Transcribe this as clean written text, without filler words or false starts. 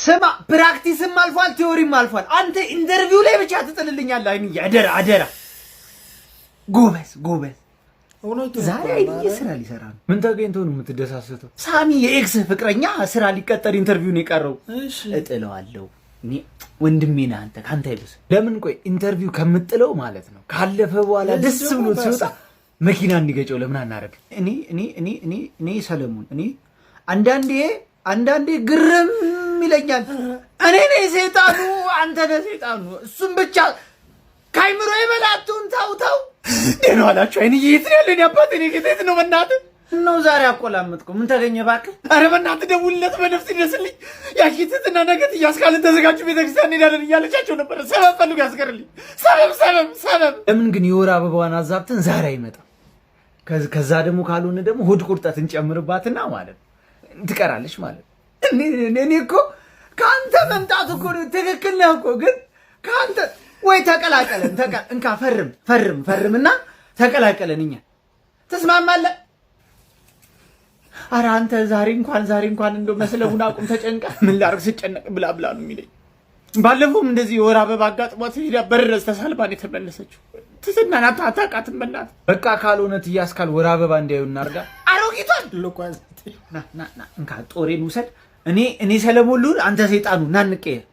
ስማ ፕራክቲስም አልፏል ቲዮሪም አልፏል። አንተ ኢንተርቪው ላይ ብቻ ትጥልልኛለህ። አይንዬ አደራ ጎበዝ ዛሬ አይንዬ ስራ ሊሰራ ነው። ምን ተገኝቶ ነው የምትደሳሰተው? ሳሚ የኤክስ ፍቅረኛ ስራ ሊቀጠር ኢንተርቪው ነው የቀረው። እጥለዋለሁ እኔ ወንድሜ ነህ አንተ ካንተ አይብስ። ለምን ቆይ ኢንተርቪው ከምጥለው ማለት ነው ካለፈ በኋላ ደስ ብሎት ሲወጣ መኪና እንዲገጨው ለምን አናረግ? እኔ ሰለሞን እኔ አንዳንዴ ግርም ይለኛል። እኔ ነኝ ሰይጣኑ አንተ ነህ ሰይጣኑ። እሱም ብቻ ካይምሮ ይበላቱን ታው ደህና ዋላችሁ። አይንዬ የት ነው ያለው? አባቴ ነው የት ነው? በእናትህ ነው ዛሬ አቆላመጥኩ። ምን ተገኘ እባክህ? ኧረ በእናትህ ደውልለት በነፍስ ይደርስልኝ። ያኪትትና ነገት እያስካልን ተዘጋጁ ቤተክርስቲያን እንሄዳለን እያለቻቸው ነበር። ሰበብ ፈልጉ ያስቀርልኝ። ሰበብ ለምን ግን የወር አበባዋን አዛብተን ዛሬ አይመጣም? ከዛ ደግሞ ካልሆነ ደግሞ ሆድ ቁርጠት እንጨምርባትና ማለት ትቀራለች ማለት። እኔ እኮ ከአንተ መምጣት እኮ ትክክል ነህ እኮ ግን ከአንተ ወይ ተቀላቀለን እንካ ፈርምና ተቀላቀለን። እኛ ተስማማለህ? ኧረ አንተ ዛሬ እንኳን እንደው መስለቡን አቁም። ተጨንቃ ምን ላድርግ ስጨነቅ ብላ ነው የሚለኝ። ባለፈውም እንደዚህ የወር አበባ አጋጥሟት ሄዳ በረዝ ተሳልባን የተመለሰችው። ትስናና አታውቃትም በእናትህ። በቃ ካልሆነ ትያስካል ወር አበባ እንዲያዩ እናርጋ። አሮጊቷን ና እንካ ጦሬን ውሰድ። እኔ ሰለሞን ልሁን አንተ ሰይጣኑ ና እንቀየር።